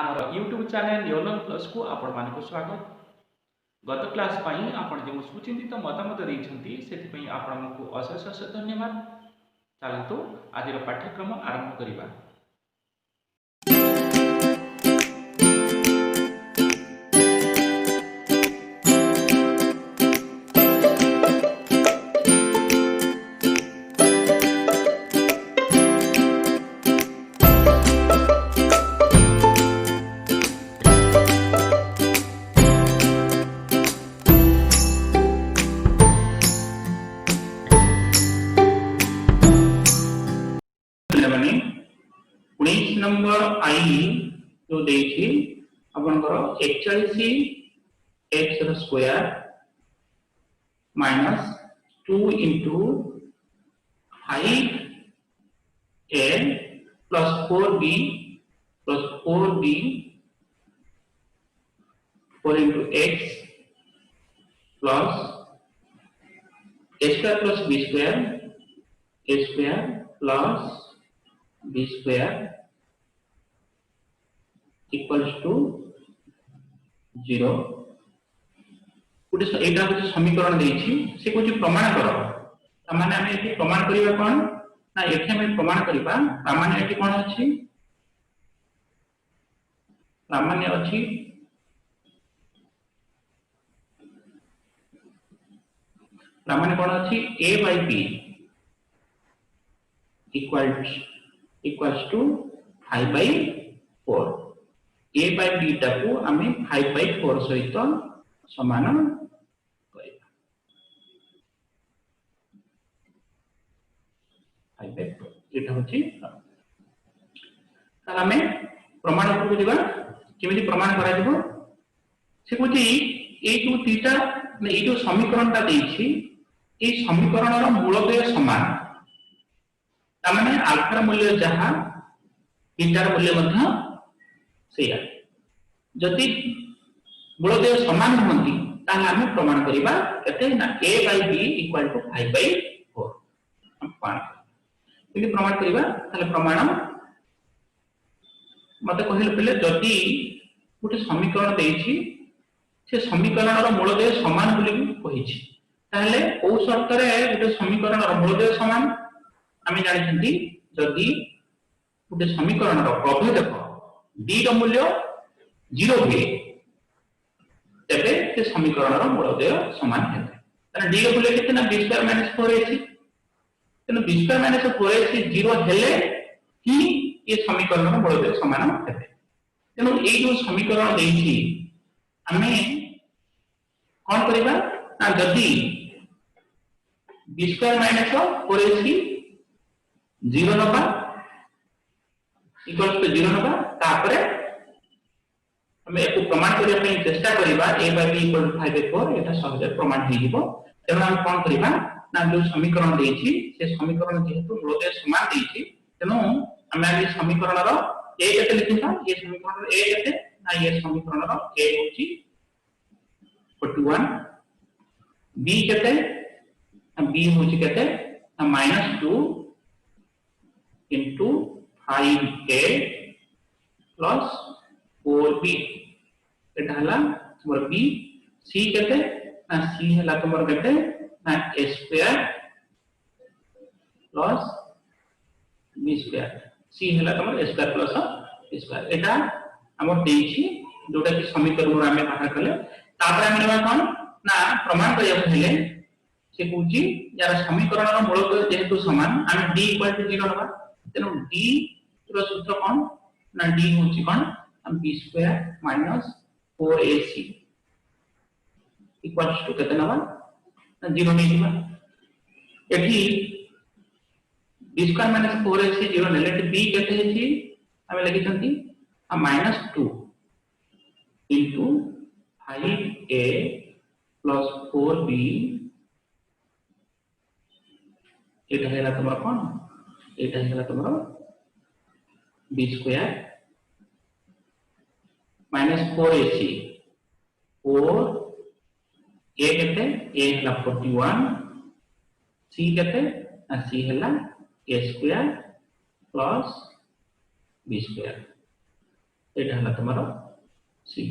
आमर YouTube channel न्यूलन plus को आपण मानक स्वागत। गत क्लास पाई आपण जो सुचिंतित मतामत देइछंती सेति आपको अशेष अशेष धन्यवाद। चलतु आज पाठ्यक्रम आरंभ करिबा। नंबर आई जो देखी आपनकर 41 x square minus 2 into 5a plus 4b plus 4b 4 into x plus a square plus b square plus b square equals to 0 गोटे एटा गोटे समीकरण देछि से कुछ प्रमाण करो माने हम एठी प्रमाण करिबा कोन ना एठी हम प्रमाण करिबा सामान्य एठी कोन अछि सामान्य अछि सामान्य कोन अछि a by b equals to 5 by 4 a by b टाको हमें 5 by 4 सहित समान करिबा 5 by 4 एटा होची तार हमें प्रमाण को दिबा केमिति प्रमाण करा दिबो से कोची ए जो थीटा ने ए जो समीकरण ता देछि ए समीकरण रो मूलद्वय समान ता माने अल्फा मूल्य जहां थीटा रो मूल्य मध्य सेया जति मूलद्वय समान होंती ताहा हम प्रमाण करिबा एते ना a by b equal to 5 by 4 हम पानी प्रमाण करिबा ताले प्रमाण मते कहिल पहिले जति गोटे समीकरण देछि से समीकरण रो मूलद्वय समान बोली कहिछि ताले ओ शर्त रे गोटे समीकरण रो मूलद्वय समान हम जानि छथि जति गोटे समीकरण रो प्रभेदक d रो मूल्य 0 हुए तबे से समीकरण रो मूलद्वय समान हेते तने d रो मूल्य केते ना b स्क्वायर माइनस 4ac तने b स्क्वायर माइनस 4ac 0 हेले ही ये समीकरण रो मूलद्वय समान हेते तने ए जो समीकरण देछि हमें कोन करिबा ना जदी b स्क्वायर माइनस 4ac 0 नबा इक्वल्स टू 0 नबा तापरे हमें एको प्रमाण करिया पे चेष्टा करिबा a by b equal to 5 by 4 एटा सहज प्रमाण हे जिवो तेनो हम कोन करिबा ना जो समीकरण देछि से समीकरण जेहेतु मूलद्वय समान देछि तेनो हम ए समीकरण रो a केते लिखिबा ये समीकरण रो a केते ना ये समीकरण रो a होछि 41 b केते b होछि केते -2 into 5a plus 4b एटा हला तुमर b c केते ना c हला तुमर केते ना a square plus b square c हला तुमर a square plus b square एटा हमर देछि जोटा कि समीकरण रो हमें बाहर कले तापर हम लेबा कोन ना प्रमाण करिया हेले से पूछि यार समीकरण रो मूलद्वय जेहेतु समान हम d 0 नबा तेनो d रो सूत्र कोन ना d होछि कोन हम b square minus 4ac equals to केते नबा ना 0 नै दिबा एठी b स्क्वायर माइनस 4ac 0 नेले b केते हेछि हम लगी छंती -2 into 5a plus 4b Etah Hella तमरा cone Etah Hella तमरा b square minus 4ac 4 a केते a हला 41 c केते c हला a square plus b square एटा हला तुम्हारा सी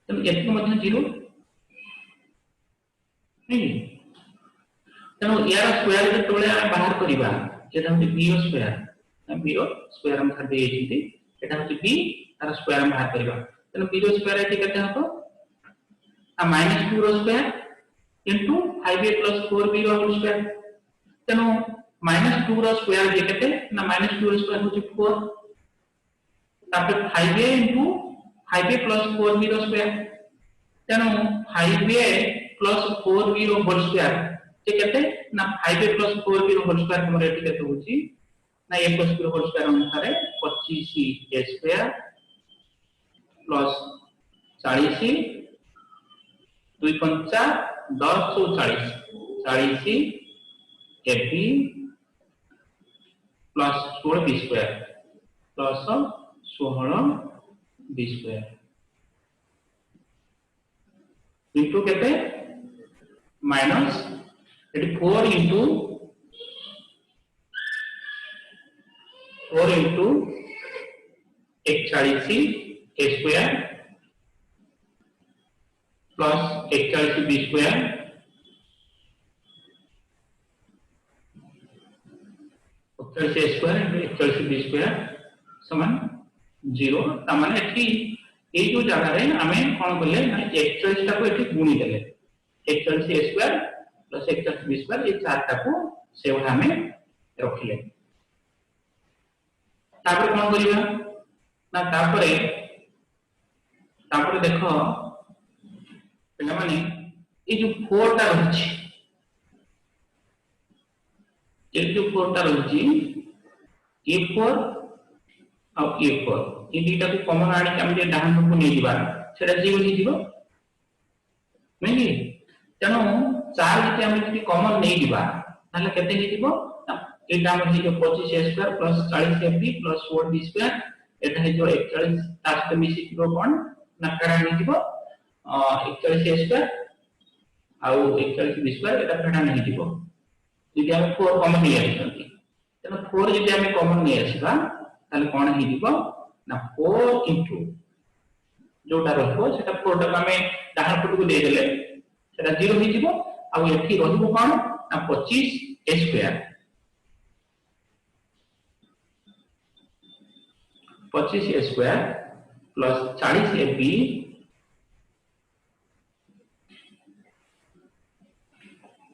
तेणु एथि मध्य 0 नहीं तेणु यार स्क्वायर जेतोले बाहर करिबा एटा होती b रो स्क्वायर b रो स्क्वायर हम खाली एठी एटा होती b तार स्क्वायर हम बाहर करिबा तेणु b रो स्क्वायर एठी केते हबो आ -2 रो स्क्वायर इनटू 5a + 4b रो होल स्क्वायर तेणु -2 रो स्क्वायर जे केते ना -2 रो स्क्वायर होची 4 तापर 5a इनटू 5a + 4b रो स्क्वायर तेणु 5a + 4b रो होल स्क्वायर जे केते ना 5a + 4b रो होल स्क्वायर हमर एठी केते होची ना a + b रो होल स्क्वायर अनुसार 25a स्क्वायर प्लस 40 2 पंचा 10 40 40 ab plus 16 b square plus 16 b square into केते minus 4 into 41 a square plus 41 b square square 41 b square समान 0 तामाने एठी ए जो जगह रे हमें कोन बोले ना 41 टा को एठी गुणी देले 41 a square plus 41 b square ये चार टा को से हमें रखिले तापर कोन करिवा ना तापर देखो पिला माने ये जो 4 टा रहछि ये जो 4 टा रहछि a4 और a4 ये दुईटा को कॉमन आनी हम जे डाहन को नै दिबा सेटा जीरो ही जीरो नहीं तेनो 4 जति हम जति कॉमन नै दिबा ताले केते ही दिबो एटा हम ही जो 25a square plus 40ab plus 4b square एटा है जो 41 तास्त मिसी दिबो कोन नकरा नै दिबो 41a स्क्वायर आउ 41b स्क्वायर एटा फेडा नै दिबो जति हम 4 कॉमन नै आछंती तेनो 4 जति हम कॉमन नै आछबा ताले कोन ही दिबो ना 4 into जोटा रहबो सेटा 4 टा हमें डाहर पट को दे देले सेटा 0 ही जीवो आ एठी रहबो कोन ना 25a square 25a square plus 40ab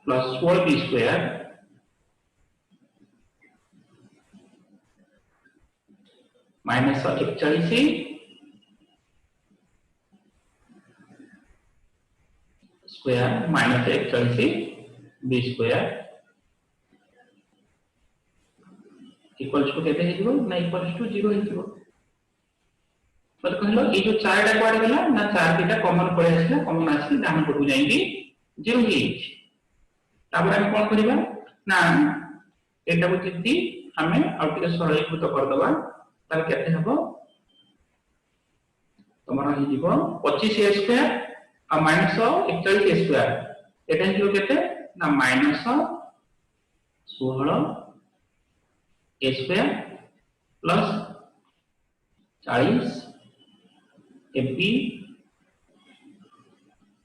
plus 4b square minus 41 square minus 41 b square equals to केते हेजिबो ना इक्वल्स टू 0 हेजिबो मतलब कहलो ये जो 4 टा कोड गेला ना 4 केटा कॉमन पड़े आसला कॉमन आसी डान पटु जाईकी 0 ही तापर हम कोन करिबा ना एटा को जति हमें आउटके सरलीकृत कर दबा तार केते हबो तमरा ही जीवो 25a स्क्वायर आ माइनस 41a स्क्वायर एटा हियो केते ना minus 16 a square plus 40 ab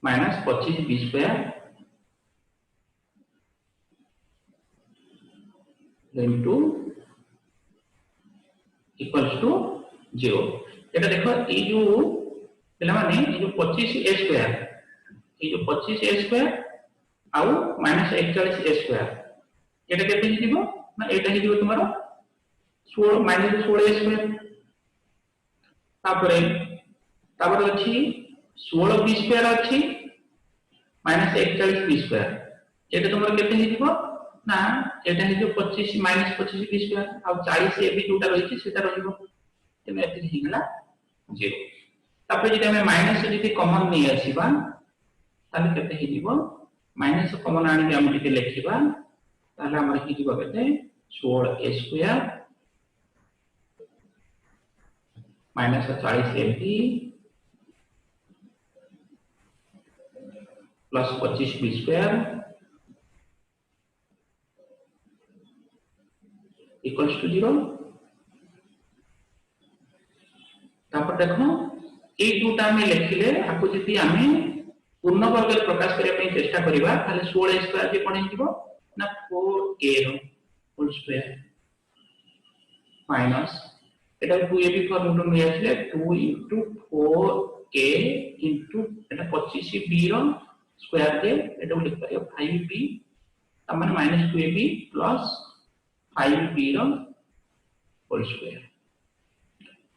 minus 25 b square into equals to 0 एटा देखो ए जो पिला माने ए जो 25a स्क्वायर ए जो 25a स्क्वायर आउ माइनस 41a स्क्वायर एटा केते हिजिबो ना एटा हिजिबो तुम्हारा 16 माइनस 16a स्क्वायर तापर अछि 16b स्क्वायर अछि माइनस 41b स्क्वायर एटा तुम्हारा केते हिजिबो ना एटा हिजो 25 माइनस 25b स्क्वायर आ 40ab जोटा रहिछि सेटा रहिबो तेमे एते हिगला 0 तापर जदि हमें माइनस जदि कॉमन नै आसीबा ताले केते हिजिबो माइनस कॉमन आनि हम जदि लेखिबा ताले हमर हिजिबो केते 16a square minus 40ab plus 25b square equals to 0 तापर देखो ए दुटा हम लिखिले आपको जति हमें पूर्ण वर्ग रे प्रकाश करिया पे चेष्टा करिबा खाली 16 स्क्वायर जे कोन हिजबो ना 4a रो होल स्क्वायर माइनस এটা 2ab फॉर्मूला में आछले 2 4a এটা 25b रो स्क्वायर जे এটা लिख पारियो 5b तमन माइनस 2ab प्लस 5b रो होल स्क्वायर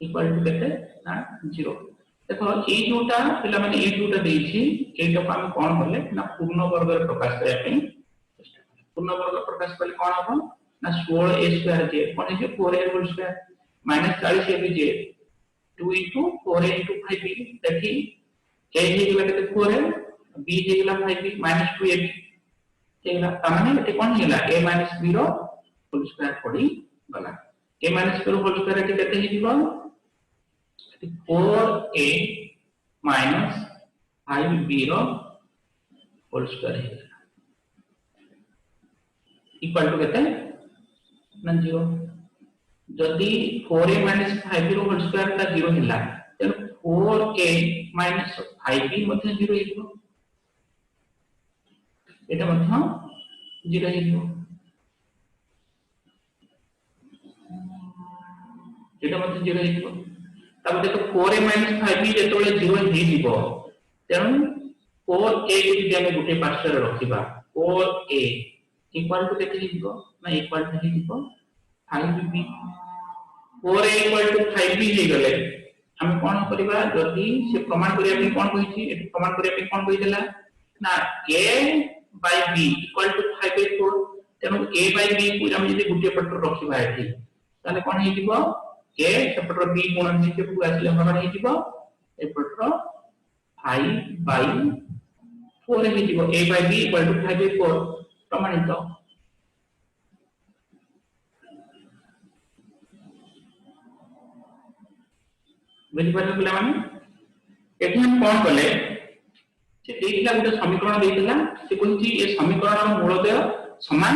इक्वल टू केते ना 0 देखो ए जोटा पिला माने ए जोटा देछि एटा को हम कोन बोले ना पूर्ण वर्ग रे प्रकाश करिया पे पूर्ण वर्ग प्रकाश करले कोन हो ना 16a स्क्वायर जे कोन जे 4a whole square minus 40ab जे 2 4a 5b देखि a हे गेला केते 4a b हे गेला 5b माइनस 2ab हेला तमाने एते कोन हेला a माइनस b रो होल स्क्वायर पड़ी गला a माइनस b रो होल स्क्वायर एते केते हिजबो 4a minus 5b रो होल स्क्वायर है इक्वल टू केते ना 0 जदी 4a minus 5b रो होल स्क्वायर का 0 हिला त 4a minus 5b मध्ये 0 हिजो एटा मध्ये 0 हिजो एटा मध्ये 0 हिजो तब देखो 4a minus 5b जेतोले 0 हे जीवो तेनु 4a यदि हम गुटे पार्श्व रे रखिबा 4a इक्वल टू केते जीवो ना इक्वल टू जीवो 5b 4a equal to 5b हे गले हम कोन करबा जदी से प्रमाण करिया पे कोन कहिछि एत प्रमाण करिया पे कोन कहि देला ना a by b equal to 5/4 तेनु a by b को हम यदि गुटे पट रखिबा एठी ताले कोन हे जीवो a सेपटर b गुणन नीचे को आसले हमरा हे जीवो ए पटर 5 by 4 हे जीवो a by b equal to 5/4 प्रमाणित बुझि पाछो पिला माने एठी हम कोन करले से देइला गुटे समीकरण देइला से कहिछि ए समीकरणर मूलदय समान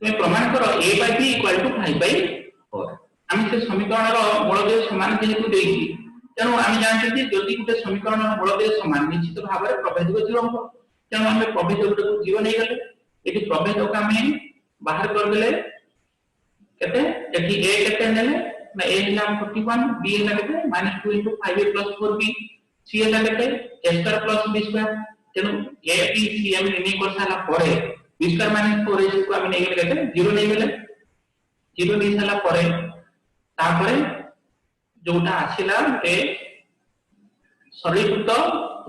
तुम प्रमाण करो a by b equal to 5/4 हम से समीकरणर मूलदय समान जेहेतु देइछि तेनु हम जानते जे जदि गुटे समीकरणर मूलदय समान निश्चित भाबरे प्रभेदक 0 हो तेनु हम प्रभेदक को 0 नै गले एठी प्रभेदक हम बाहर कर देले केते एठी a केते नेले ना a हिला 41 b हिला केते -2 * 5a + 4b c हिला केते a + b स्क्वायर तेनु a b c हम नि कर साला परे b स्क्वायर - 4ac को हम नै गेले केते 0 नै गेले 0 नै साला परे तापरे जोटा आसिला ए सरलीकृत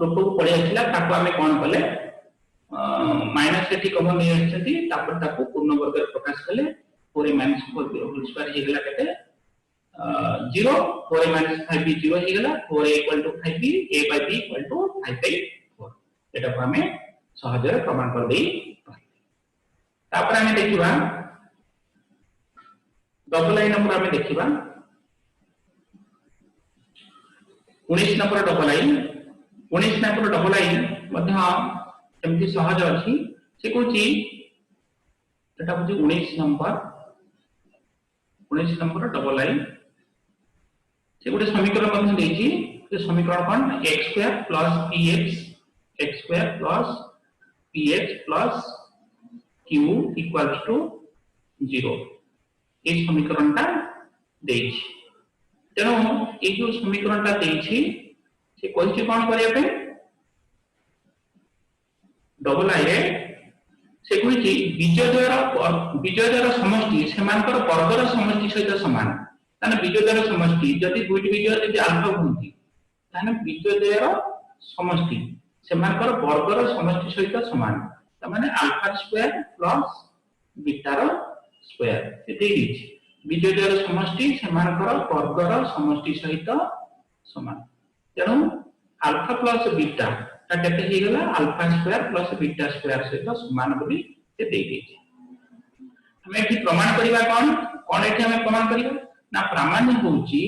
रूप को पड़े आसिला ताको हमें कोन कले माइनस एटी कॉमन नै आछथि तापर ताको पूर्ण वर्ग रे प्रकाश कले 4a - 4b होल स्क्वायर हे गेला केते 0 4a - 5b 0 हे गेला 4a = 5b a by b = 5/4 एटा को हमें सहज रे प्रमाण कर देई तापर हमें देखिबा डबल लाइन नंबर हमें देखिबा 19 नंबर डबल लाइन मध्य एमती सहज अछि से कोची एटा बुझी 19 नंबर डबल लाइन से गोटे समीकरण मध्य देछि से समीकरण कोन x² + px + q = 0 ए समीकरण ता देछि तेनो ए जो समीकरण ता देछि से कोइछि कोन करिया पे डबल आई रे से कोइछि विजयद्वार समष्टि सेमानकर वर्गर समष्टि सहित समान ताने विजयद्वार समष्टि जति दुइटी विजय जति अल्फा होंती ताने विजयद्वार समष्टि सेमानकर वर्गर समष्टि सहित समान त माने अल्फा स्क्वायर प्लस बीटा रो स्क्वायर से देछि विजयद्वार समष्टि सेमानकर वर्गर समष्टि सहित समान तेनु अल्फा प्लस बीटा ता केते हे गेला alpha square plus beta square सहित समान बोली से देछि हमें एठी प्रमाण करिबा कोन एठी हमें प्रमाण करिबा ना प्रामाण्य होउची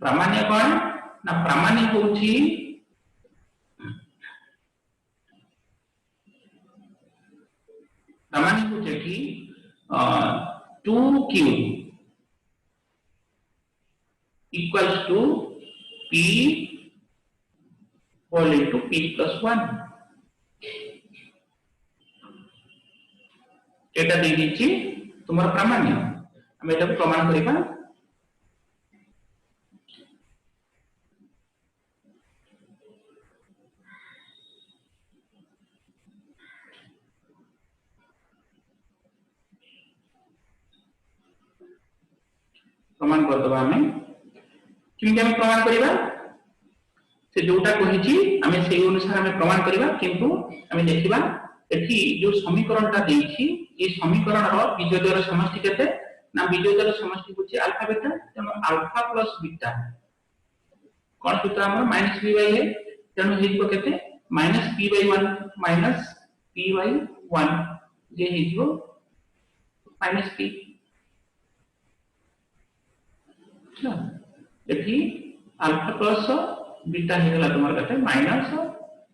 प्रामाण्य कोन ना प्रामाण्य होउची प्रामाण्य होउची कि 2q equals to p whole into p plus 1 एटा दे दीची तुम्हारा प्रामाण्य हम एटा प्रमाण करिबा प्रमाण कर दबा हमें किंतु हम प्रमाण करिबा से जोटा कहिची हमें सेही अनुसार हमें प्रमाण करिबा किंतु हमें देखिबा एठी जो समीकरणटा देइछि ए समीकरण रो बीजोदर समष्टि केते ना बीजोदर समष्टि होछि अल्फा बीटा तेनो अल्फा प्लस बीटा कोन सूत्र हमर -p बाय a तेनो हेइबो केते -p by 1 minus p by 1 जे हेइबो -p एठी अल्फा प्लस बीटा हेगला तुम्हार केते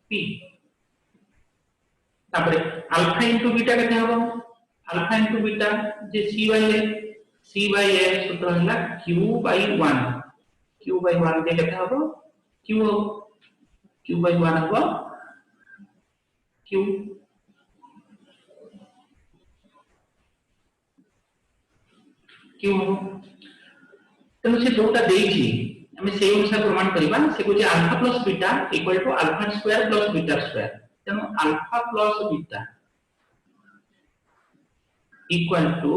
-p तापरे अल्फा इनटू बीटा केते हबो अल्फा इनटू बीटा जे c बाय a सूत्र हला q बाय 1 जे केते हबो q बाय 1 हबो q हबो तेनु से जोटा देइछि हमें से अनुसार प्रमाण करिबा से को जे alpha plus beta equal to alpha square plus beta square तेनु alpha plus beta equal to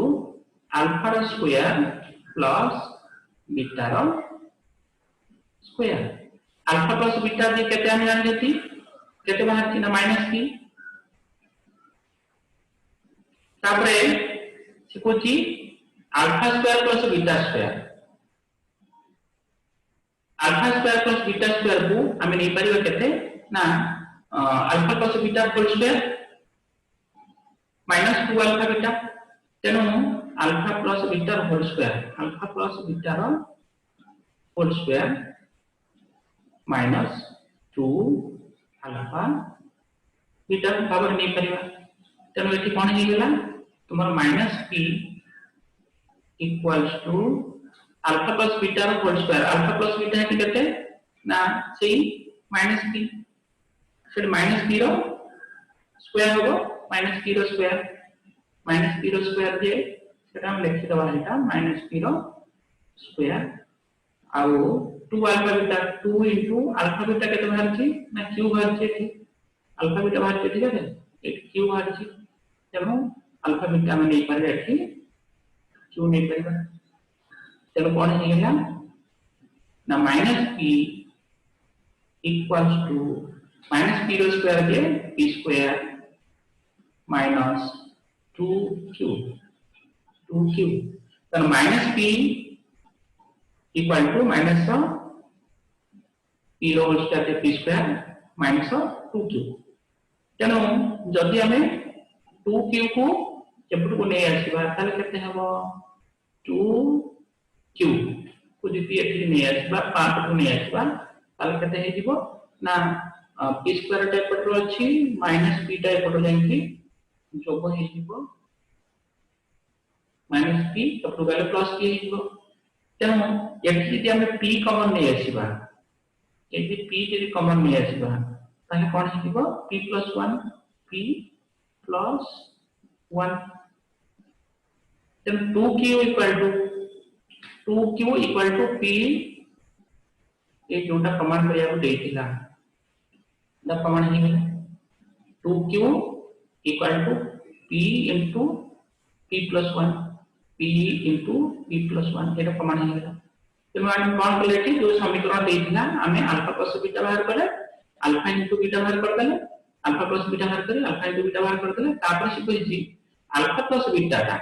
alpha square plus beta रो स्क्वायर अल्फा प्लस बीटा जे केते हम जान जेती केते बाहर छी ना -p तापरे से को छी alpha square plus beta square alpha square plus beta square को हमें नहीं परिबा केते ना alpha plus beta whole square -2 alpha beta तेनो alpha plus beta whole square alpha plus beta रो whole square -2 alpha beta power नहीं परिबा तेनो एठी कोन हे गेला तुम्हारा -p equals to alpha plus beta रो whole square alpha plus beta है केते ना सेही -p फिर -p रो स्क्वायर होबो -p रो स्क्वायर जे सेटा हम लिखि दबा हेटा -p रो स्क्वायर आउ 2 alpha beta 2 into alpha beta केते बाहर छी ना q बाहर छी अल्फा बीटा बाहर छी ठीक है एक q बाहर छी तेनो अल्फा बीटा में नहीं पारे एठी q नहीं पारे चलो कौन है गेला ना -p इक्वल्स टू -p रो स्क्वायर जे p स्क्वायर -2q तो -p इक्वल टू -p रो स्क्वायर जे p स्क्वायर -2q तेनो जदी हमें 2q को एपट को नै आसीबा ताले केते हबो 2q को जति एठी नै आसीबा 5 को नै आसीबा ताले केते हे जिवो ना p स्क्वायर टाइप पर अछि -p टाइप पर जांकी जोग हे जिवो -p तब गले प्लस p हे जिवो तेनो एठी जति हमें p कॉमन नै आसीबा एठी p जति कॉमन नै आसीबा ताले कोन हे जिवो p + 1 p + 1 then 2q equal to p ये जोटा प्रमाण करिया को देथिला ना प्रमाण हे गेला 2q equal to p into p + 1 p into p + 1 एटा प्रमाण हे गेला तेनो हम कोन कलेटी जो समीकरण देथिला हमें अल्फा प्लस बीटा बाहर करे अल्फा into बीटा बाहर कर देले अल्फा प्लस बीटा बाहर करे अल्फा into बीटा बाहर कर देले तापर से कहि अल्फा प्लस बीटा ता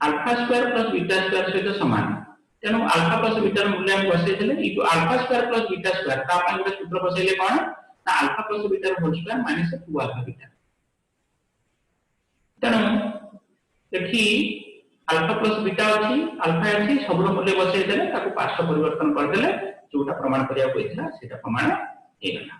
alpha square plus beta square सहित समान तेनु अल्फा प्लस बीटा मूल्य हम बसै थिले इ alpha square plus beta square ता अपन गोटे सूत्र बसैले कोन ना alpha plus beta whole square -2 alpha beta तेनु एठी अल्फा प्लस बीटा अछि अल्फा अछि सब मूल्य बसै थिले ताको पार्श्व परिवर्तन कर देले जोटा प्रमाण करिया होइथिला सेटा प्रमाण हेगला।